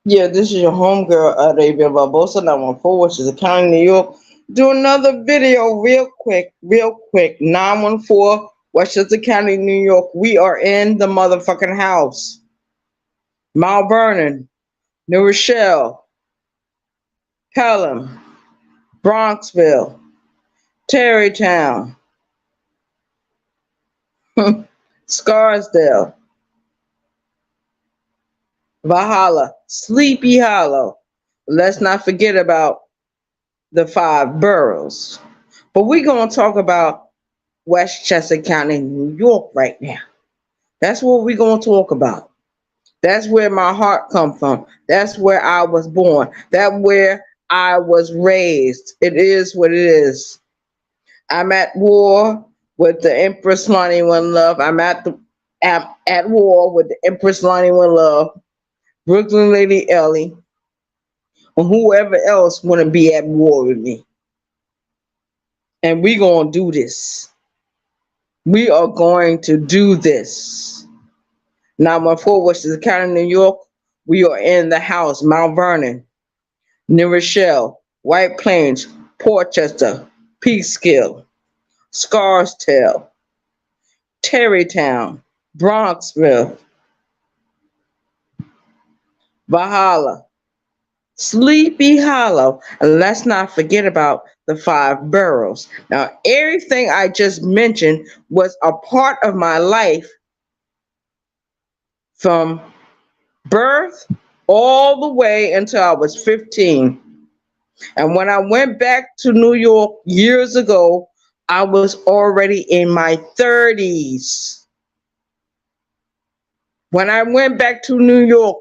Yeah, this is your homegirl, Arabia Barbosa, 914, which is the county, New York. Do another video real quick. 914, Westchester County, New York. We are in the motherfucking house. Mount Vernon, New Rochelle, Pelham, Bronxville, Tarrytown, Scarsdale, Valhalla, Sleepy Hollow. Let's not forget about the five boroughs. But we're going to talk about Westchester County, New York right now. That's what we're going to talk about. That's where my heart come from. That's where I was born. That's where I was raised. It is what it is. I'm at war with the Empress Lonnie One Love. I'm at war with the Empress Lonnie One Love, Brooklyn Lady Ellie, and whoever else want to be at war with me. And we gonna do this. We are going to do this. 914 Westchester County, New York. We are in the house. Mount Vernon, New Rochelle, White Plains, Portchester, Peekskill, Scarsdale, Tarrytown, Bronxville, Valhalla, Sleepy Hollow, and let's not forget about the five boroughs. Now, everything I just mentioned was a part of my life from birth all the way until I was 15. And when I went back to New York years ago, I was already in my 30s. When I went back to New York,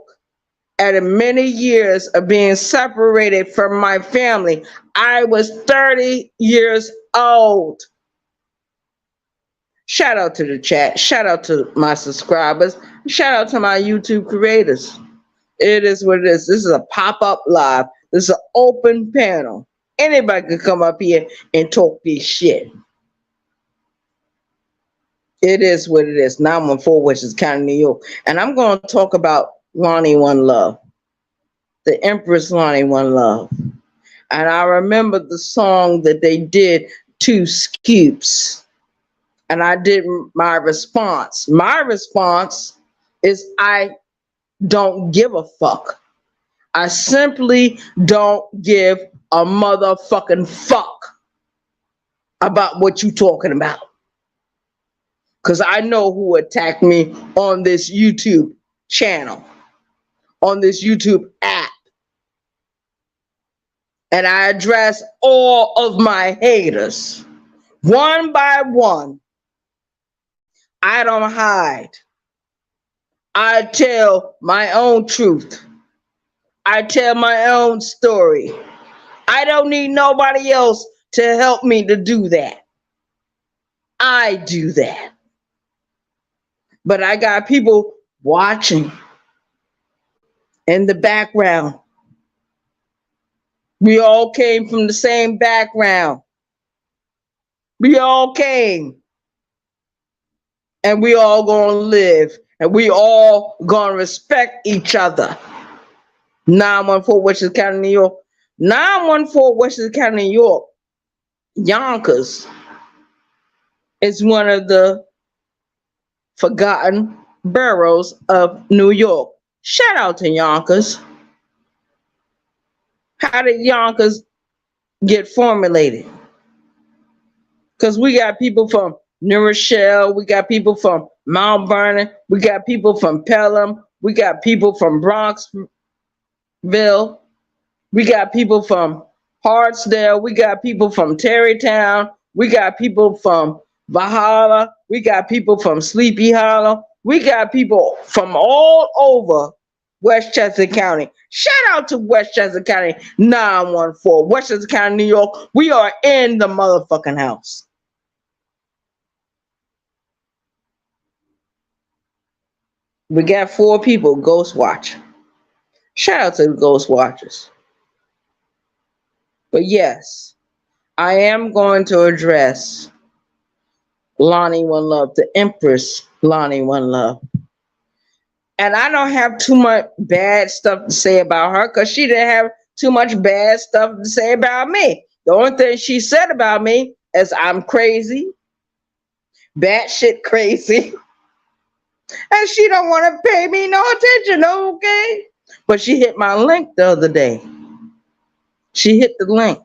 after many years of being separated from my family, I was 30 years old. Shout out to the chat. Shout out to my subscribers. Shout out to my YouTube creators. It is what it is. This is a pop-up live. This is an open panel. Anybody can come up here and talk this shit. It is what it is. 914 Westchester County, New York. And I'm going to talk about Lonnie One Love. The Empress Lonnie One Love. And I remember the song that they did, Two Scoops. And I did my response. My response is I don't give a fuck. I simply don't give a motherfucking fuck about what you talking about. Because I know who attacked me on this YouTube channel, on this YouTube app. And I address all of my haters, one by one. I don't hide. I tell my own truth. I tell my own story. I don't need nobody else to help me to do that. I do that. But I got people watching in the background. We all came from the same background. We all came. And we all gonna live. And we all gonna respect each other. 914 Westchester County, New York. 914 Westchester County, New York. Yonkers is one of the forgotten boroughs of New York. Shout out to Yonkers. How did Yonkers get formulated? Because we got people from New Rochelle, we got people from Mount Vernon, we got people from Pelham, we got people from Bronxville, we got people from Hartsdale, we got people from Tarrytown, we got people from Valhalla, we got people from Sleepy Hollow, we got people from all over Westchester County. Shout out to Westchester County 914, Westchester County, New York. We are in the motherfucking house. We got 4 people ghost watch. Shout out to the ghost watchers. But yes, I am going to address Lonnie One Love, the Empress Lonnie One Love. And I don't have too much bad stuff to say about her because she didn't have too much bad stuff to say about me. The only thing she said about me is I'm crazy, batshit crazy, and she don't want to pay me no attention, okay? But she hit my link the other day. She hit the link.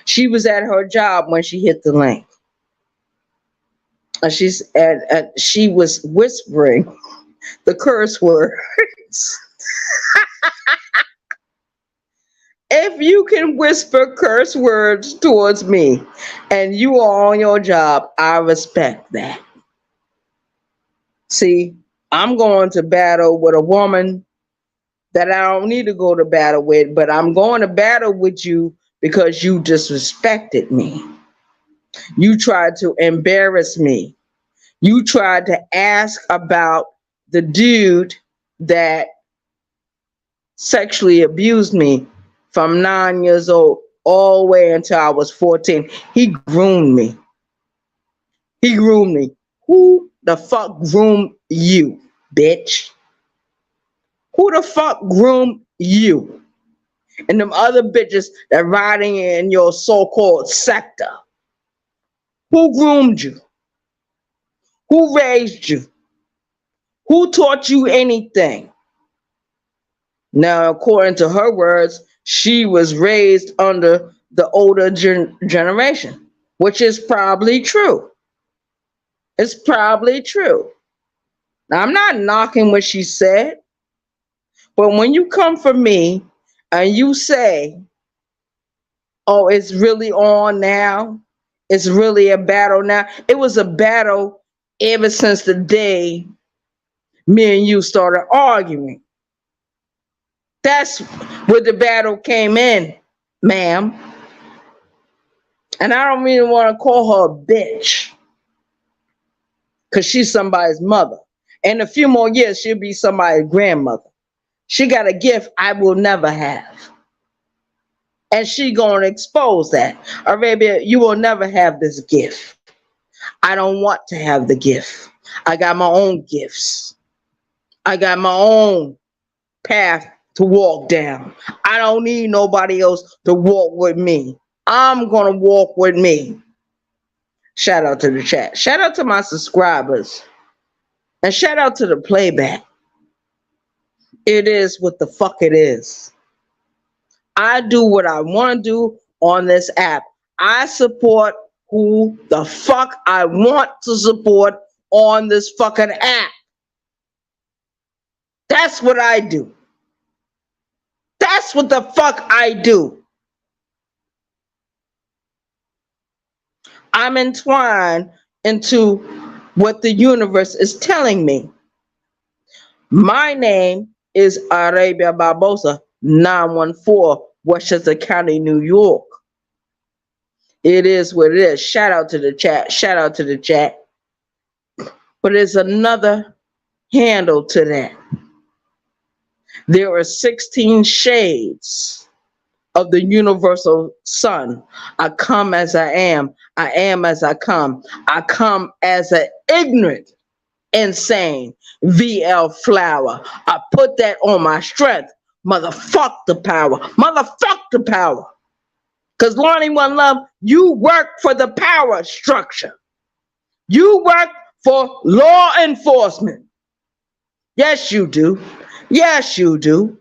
She was at her job when she hit the link. And she was whispering the curse words. If you can whisper curse words towards me and you are on your job, I respect that. See, I'm going to battle with a woman that I don't need to go to battle with, but I'm going to battle with you because you disrespected me. You tried to embarrass me. You tried to ask about the dude that sexually abused me from 9 years old all the way until I was 14. He groomed me. He groomed me. Who the fuck groomed you, bitch? Who the fuck groomed you? And them other bitches that riding in your so-called sector. Who groomed you? Who raised you? Who taught you anything? Now, according to her words, she was raised under the older generation, which is probably true. It's probably true. Now, I'm not knocking what she said, but when you come for me and you say, oh, it's really on now, it's really a battle now. It was a battle ever since the day me and you started arguing. That's where the battle came in, ma'am. And I don't even want to call her a bitch because she's somebody's mother. In a few more years, she'll be somebody's grandmother. She got a gift I will never have. And she going to expose that. Arabia, you will never have this gift. I don't want to have the gift. I got my own gifts. I got my own path to walk down. I don't need nobody else to walk with me. I'm going to walk with me. Shout out to the chat. Shout out to my subscribers. And shout out to the playback. It is what the fuck it is. I do what I want to do on this app. I support who the fuck I want to support on this fucking app. That's what I do. That's what the fuck I do. I'm entwined into what the universe is telling me. My name is Arabia Barbosa, 914, Westchester County, New York. It is what it is. Shout out to the chat. Shout out to the chat. But there's another handle to that. There are 16 shades of the universal sun. I come as I am as I come. I come as an ignorant, insane VL flower. I put that on my strength. Motherfuck the power. Motherfuck the power. Because Lonnie One Love, you work for the power structure. You work for law enforcement. Yes, you do. Yes, you do.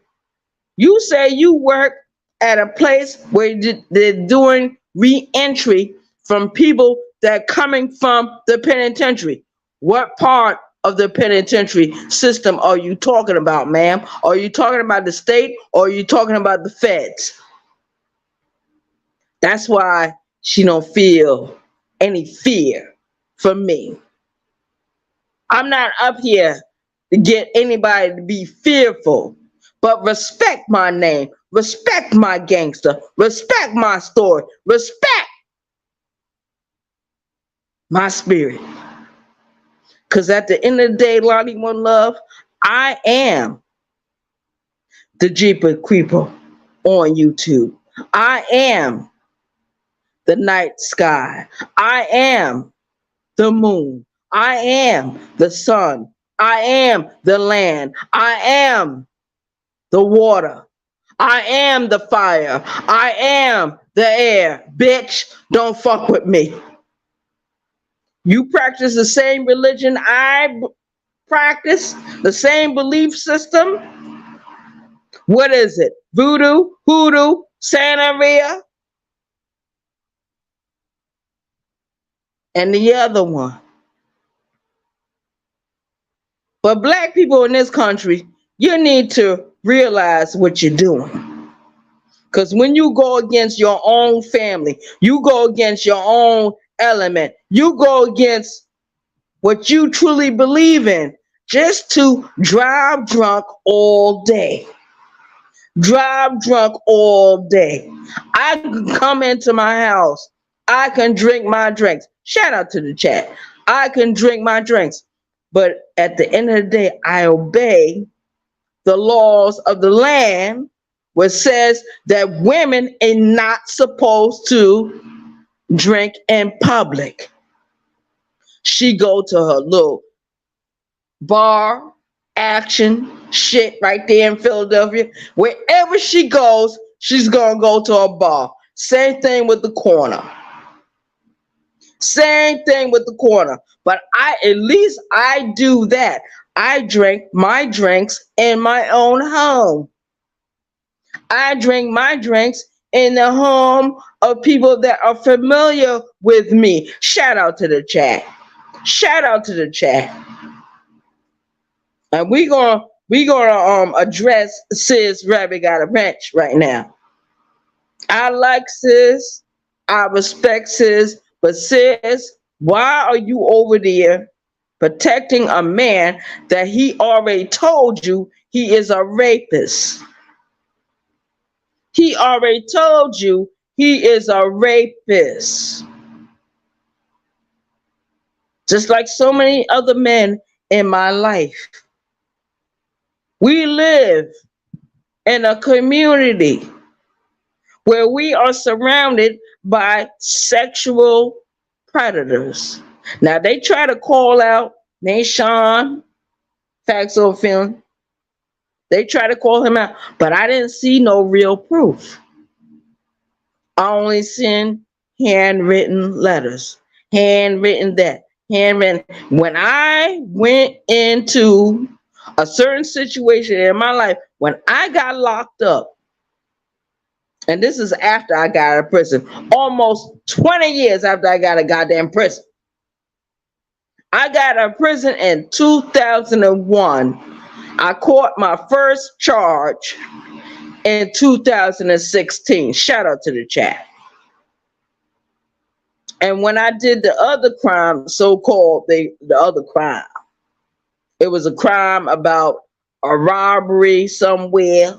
You say you work at a place where they're doing re-entry from people that are coming from the penitentiary. What part of the penitentiary system are you talking about, ma'am? Are you talking about the state or are you talking about the feds? That's why she don't feel any fear from me. I'm not up here to get anybody to be fearful, but respect my name, respect my gangster, respect my story, respect my spirit. Because at the end of the day, Lonnie One Love, I am the Jeeper Creeper on YouTube. I am the night sky. I am the moon. I am the sun I am the land. I am the water. I am the fire. I am the air. Bitch, don't fuck with me. You practice the same religion I practice, the same belief system. What is it? Voodoo, hoodoo, Santeria, and the other one. But black people in this country, you need to realize what you're doing. Because when you go against your own family, you go against your own element, you go against what you truly believe in, just to drive drunk all day. Drive drunk all day. I can come into my house. I can drink my drinks. Shout out to the chat. I can drink my drinks. But at the end of the day, I obey the laws of the land, which says that women are not supposed to drink in public. She go to her little bar action shit right there in Philadelphia. Wherever she goes, she's gonna go to a bar. Same thing with the corner. Same thing with the corner. But at least I do that. I drink my drinks in my own home. I drink my drinks in the home of people that are familiar with me. Shout out to the chat. Shout out to the chat. And we gonna address Sis Rabbit Got a Wrench right now. I like Sis, I respect Sis, but Sis, why are you over there protecting a man that he already told you he is a rapist? He already told you he is a rapist. Just like so many other men in my life. We live in a community where we are surrounded by sexual predators. Now they try to call out Nashawn, facts or film. They try to call him out, but I didn't see no real proof. I only seen handwritten letters, handwritten that, handwritten. When I went into a certain situation in my life, when I got locked up, and this is after I got out of prison, almost 20 years after I got out of goddamn prison. I got out of prison in 2001. I caught my first charge in 2016. Shout out to the chat. And when I did the other crime, so-called the other crime, it was a crime about a robbery somewhere.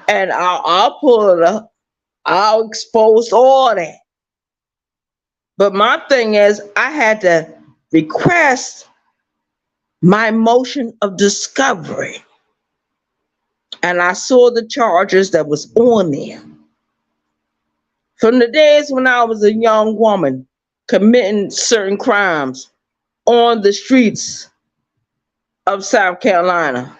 And I'll pull it up. I'll expose all that. But my thing is, I had to request my motion of discovery. And I saw the charges that was on there. From the days when I was a young woman committing certain crimes on the streets of South Carolina.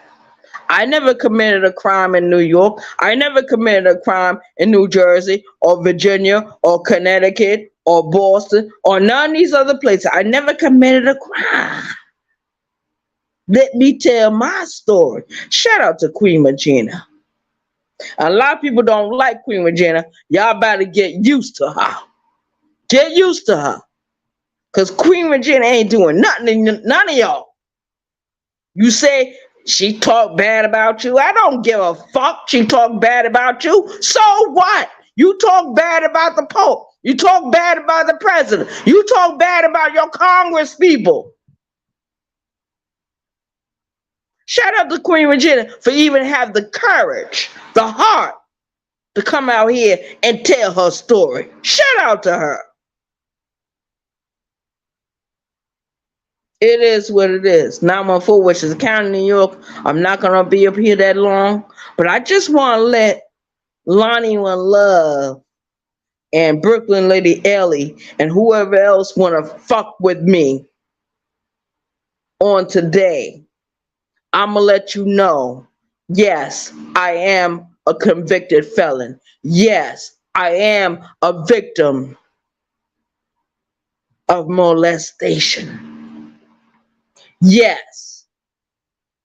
I never committed a crime in New York. I never committed a crime in New Jersey or Virginia or Connecticut or Boston or none of these other places. I never committed a crime. Let me tell my story. Shout out to Queen Regina. A lot of people don't like Queen Regina. Y'all better get used to her. Get used to her. Because Queen Regina ain't doing nothing to none of y'all. You say she talked bad about you. I don't give a fuck. She talked bad about you. So what? You talk bad about the Pope. You talk bad about the president. You talk bad about your Congress people. Shout out to Queen Regina for even have the courage, the heart to come out here and tell her story. Shout out to her. It is what it is. 914 Westchester County, New York. I'm not going to be up here that long, but I just want to let Lonnie One Love and Brooklyn Lady Ellie and whoever else want to fuck with me on today, I'm going to let you know, yes, I am a convicted felon. Yes, I am a victim of molestation. Yes,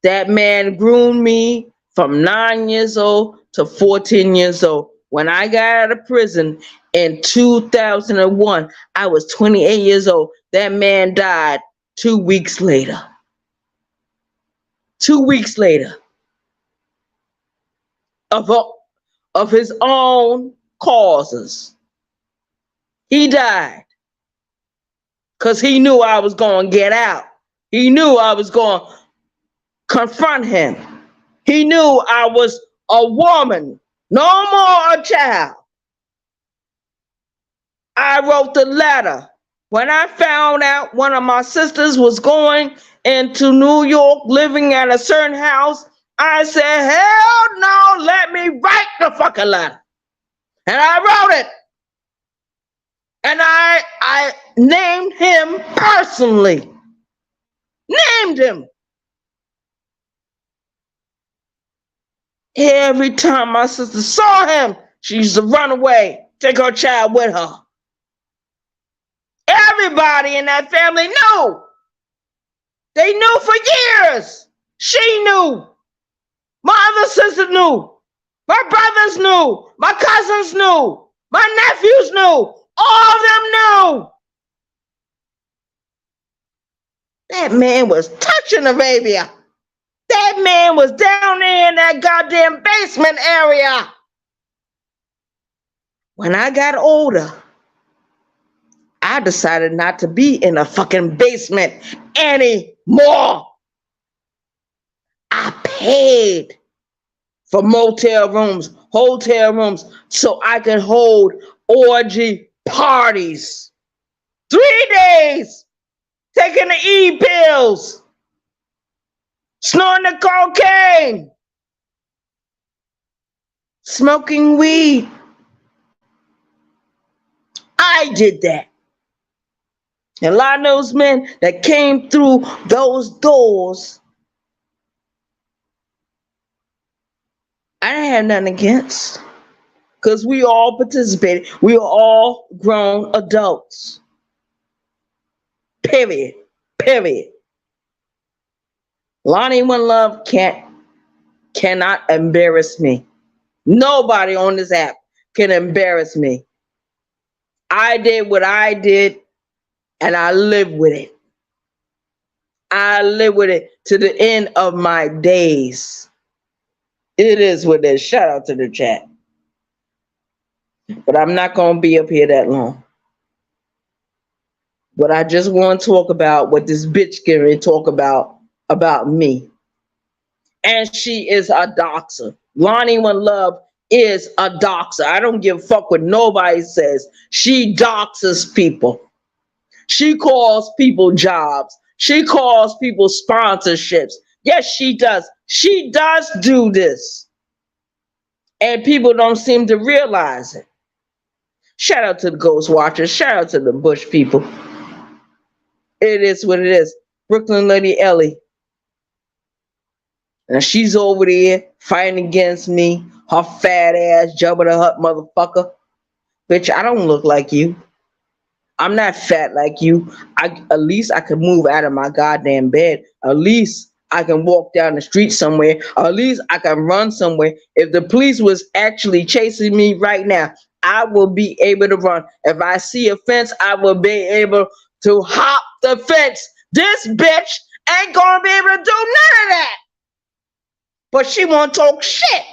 that man groomed me from 9 years old to 14 years old. When I got out of prison in 2001, I was 28 years old. That man died 2 weeks later. 2 weeks later of, of his own causes. He died because he knew I was going to get out. He knew I was going to confront him. He knew I was a woman, no more a child. I wrote the letter. When I found out one of my sisters was going into New York, living at a certain house, I said, hell no, let me write the fucking letter. And I wrote it. And I named him personally. Named him. Every time my sister saw him, she used to run away, take her child with her. Everybody in that family knew. They knew for years. She knew. My other sister knew. My brothers knew. My cousins knew. My nephews knew. All of them knew. That man was touching Arabia. That man was down there in that goddamn basement area. When I got older, I decided not to be in a fucking basement anymore. I paid for motel rooms, hotel rooms, so I could hold orgy parties. 3 days taking the E-pills, snorting the cocaine, smoking weed. I did that. And a lot of those men that came through those doors, I didn't have nothing against, because we all participated. We were all grown adults. Period. Period. Lonnie One Love cannot embarrass me. Nobody on this app can embarrass me. I did what I did, and I live with it. I live with it to the end of my days. It is what it is. Shout out to the chat. But I'm not going to be up here that long. But I just want to talk about what this bitch can talk about me. And she is a doxer. Lonnie One Love is a doxer. I don't give a fuck what nobody says. She doxes people. She calls people jobs. She calls people sponsorships. Yes, she does. She does do this. And people don't seem to realize it. Shout out to the Ghost Watchers. Shout out to the Bush people. It is what it is. Brooklyn Lady Ellie. And she's over there fighting against me. Her fat ass, Jabba the Hutt motherfucker. Bitch, I don't look like you. I'm not fat like you. At least I can move out of my goddamn bed. At least I can walk down the street somewhere. Or at least I can run somewhere. If the police was actually chasing me right now, I will be able to run. If I see a fence, I will be able to hop the fence. This bitch ain't gonna be able to do none of that. But she won't talk shit.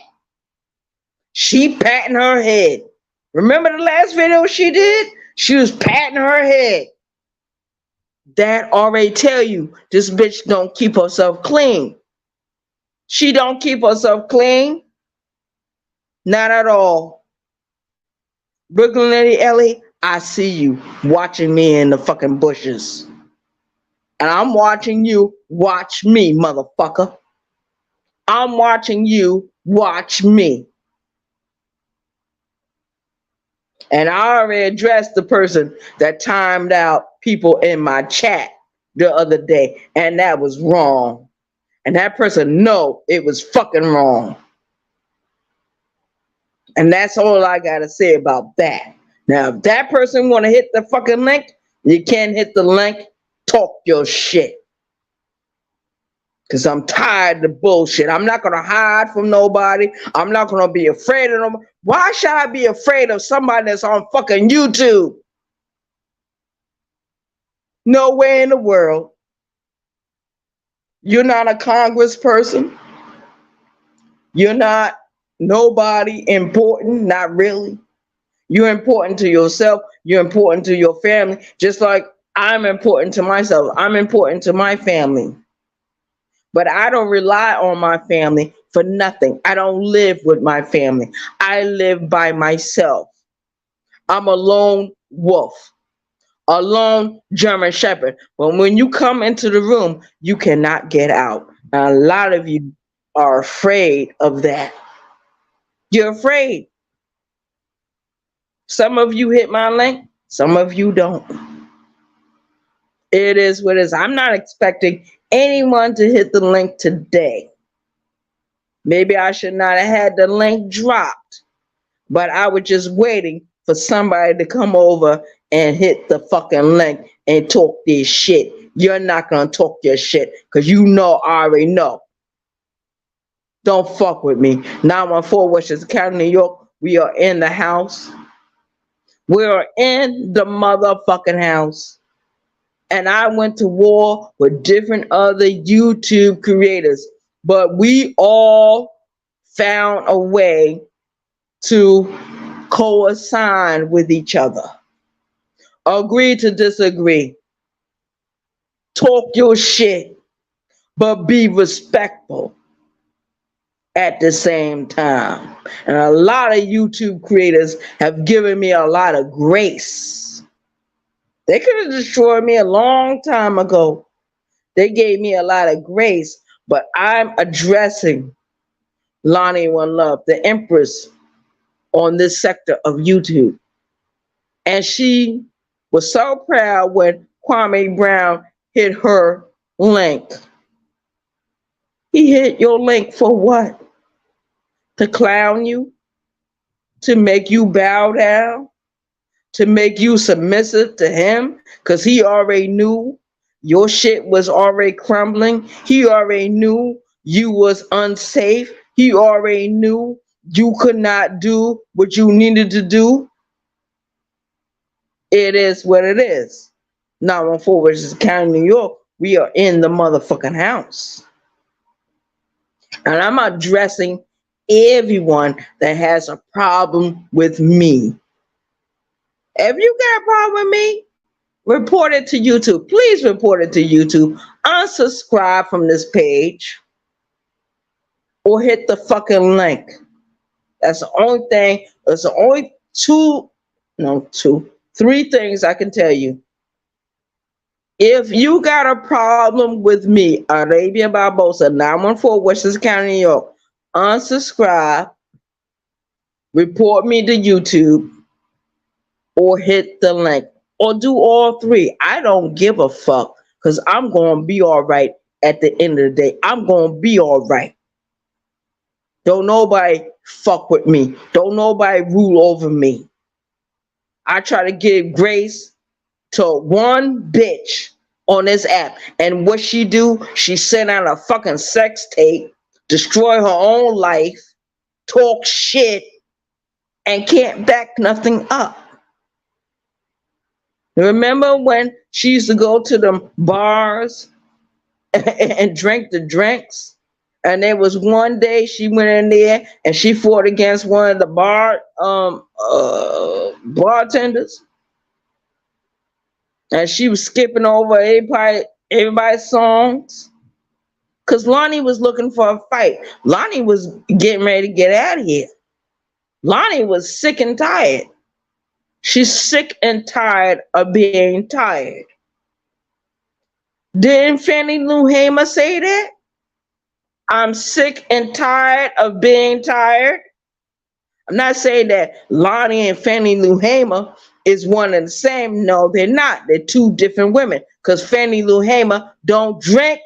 She patting her head. Remember the last video she did? She was patting her head. That already tell you this bitch don't keep herself clean. She don't keep herself clean. Not at all. Brooklyn Lady Ellie, I see you watching me in the fucking bushes. And I'm watching you watch me, motherfucker. I'm watching you watch me. And I already addressed the person that timed out people in my chat the other day, and that was wrong. And that person know it was fucking wrong. And that's all I gotta say about that. Now, if that person wanna hit the fucking link, you can't hit the link. Talk your shit. Cause I'm tired of the bullshit. I'm not gonna hide from nobody. I'm not gonna be afraid of them. Why should I be afraid of somebody that's on fucking YouTube? No way in the world. You're not a congressperson. You're not nobody important, not really. You're important to yourself. You're important to your family. Just like I'm important to myself. I'm important to my family. But I don't rely on my family for nothing. I don't live with my family. I live by myself. I'm a lone wolf, a lone German Shepherd. But when you come into the room, you cannot get out. And a lot of you are afraid of that. You're afraid. Some of you hit my link, some of you don't. It is what it is. I'm not expecting anyone to hit the link today. Maybe I should not have had the link dropped, but I was just waiting for somebody to come over and hit the fucking link and talk this shit. You're not gonna talk your shit because you know I already know. Don't fuck with me. 914 Westchester County, New York. We are in the house. We are in the motherfucking house. And I went to war with different other YouTube creators, but we all found a way to coincide with each other. Agree to disagree. Talk your shit, but be respectful at the same time. And a lot of YouTube creators have given me a lot of grace. They could have destroyed me a long time ago. They gave me a lot of grace, but I'm addressing Lonnie One Love, the Empress, on this sector of YouTube. And she was so proud when Kwame Brown hit her link. He hit your link for what? To clown you? To make you bow down? To make you submissive to him? Because he already knew your shit was already crumbling. He already knew you was unsafe. He already knew you could not do what you needed to do. It is what it is. 914 Westchester County, New York. We are in the motherfucking house. And I'm addressing everyone that has a problem with me. If you got a problem with me, report it to YouTube. Please report it to YouTube. Unsubscribe from this page or hit the fucking link. That's the only thing. That's the only three things I can tell you. If you got a problem with me, Arabia Barbosa, 914 Westchester County, New York, unsubscribe, report me to YouTube, or hit the link, or do all three. I don't give a fuck, because I'm going to be all right at the end of the day. I'm going to be all right. Don't nobody fuck with me. Don't nobody rule over me. I try to give grace to one bitch on this app. And what she do, she sent out a fucking sex tape, destroy her own life, talk shit, and can't back nothing up. Remember when she used to go to them bars and drink the drinks? And there was one day she went in there and she fought against one of the bartenders. And she was skipping over everybody's songs. Because Lonnie was looking for a fight. Lonnie was getting ready to get out of here. Lonnie was sick and tired. She's sick and tired of being tired. Didn't Fannie Lou Hamer say that? I'm sick and tired of being tired. I'm not saying that Lonnie and Fannie Lou Hamer is one and the same. No, they're not. They're two different women. Because Fannie Lou Hamer don't drink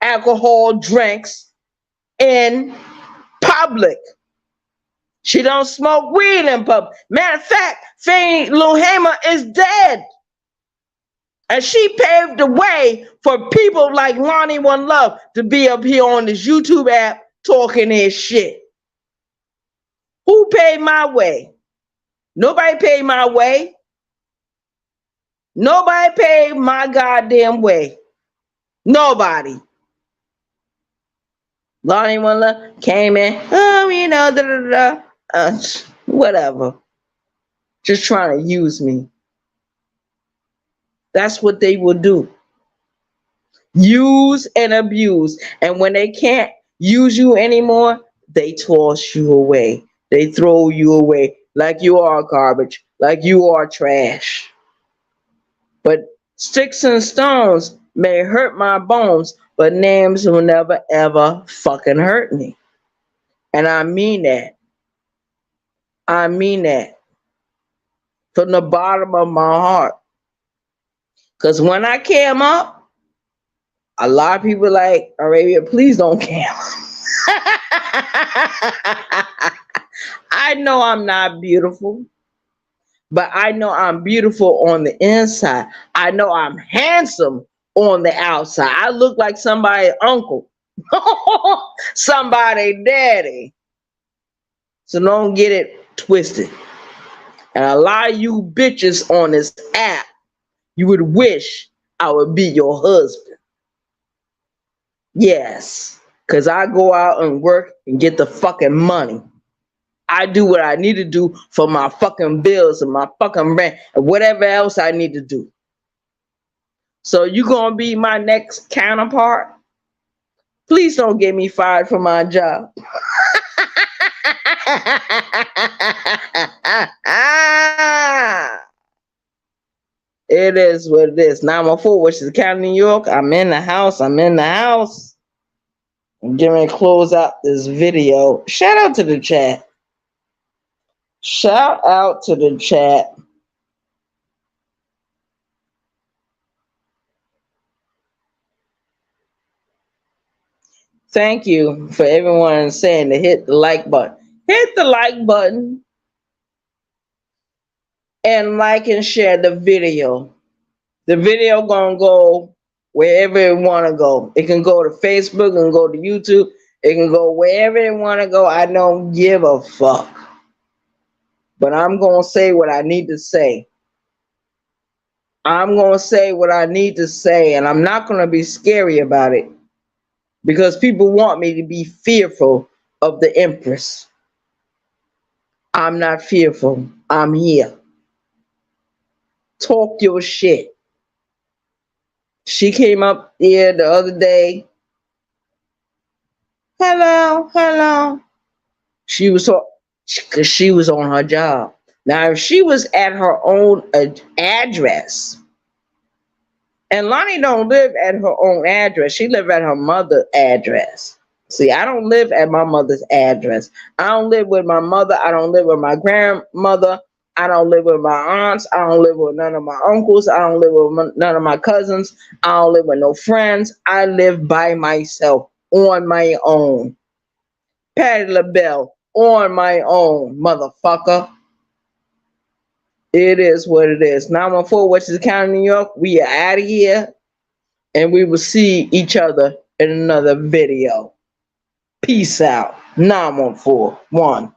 alcohol drinks in public. She don't smoke weed in public. Matter of fact, Fannie Lou Hamer is dead. And she paved the way for people like Lonnie One Love to be up here on this YouTube app talking his shit. Who paid my way? Nobody paid my way. Nobody paid my goddamn way. Nobody. Lonnie One Love came in, whatever. Just trying to use me. That's what they will do. Use and abuse. And when they can't use you anymore, they toss you away. They throw you away like you are garbage, like you are trash. But sticks and stones may hurt my bones, but names will never ever fucking hurt me. And I mean that. I mean that. From the bottom of my heart. Because when I came up, a lot of people like, Arabia, please don't cam. I know I'm not beautiful, but I know I'm beautiful on the inside. I know I'm handsome on the outside. I look like somebody's uncle, somebody's daddy. So don't get it twisted. And a lot of you bitches on this app, you would wish I would be your husband. Yes, because I go out and work and get the fucking money. I do what I need to do for my fucking bills and my fucking rent and whatever else I need to do. So you gonna be my next counterpart? Please don't get me fired from my job. It is what it is. 914, Westchester County, New York. I'm in the house. I'm getting ready to close out this video. Shout out to the chat. Shout out to the chat. Thank you for everyone saying to hit the like button. Hit the like button. And like and share the video. The video gonna go wherever it wanna go. It can go to Facebook, it can go to YouTube, it can go wherever it wanna go. I don't give a fuck. But I'm gonna say what I need to say. I'm gonna say what I need to say, and I'm not gonna be scary about it. Because people want me to be fearful of the Empress. I'm not fearful. I'm here. Talk your shit. She came up here the other day. Hello. She was because she was on her job. Now, if she was at her own address, and Lonnie don't live at her own address. She live at her mother's address. See, I don't live at my mother's address. I don't live with my mother. I don't live with my grandmother. I don't live with my aunts. I don't live with none of my uncles. I don't live with none of my cousins. I don't live with no friends. I live by myself on my own. Patti LaBelle on my own, motherfucker. It is what it is. 914 Westchester County, New York. We are out of here. And we will see each other in another video. Peace out. 914. 1.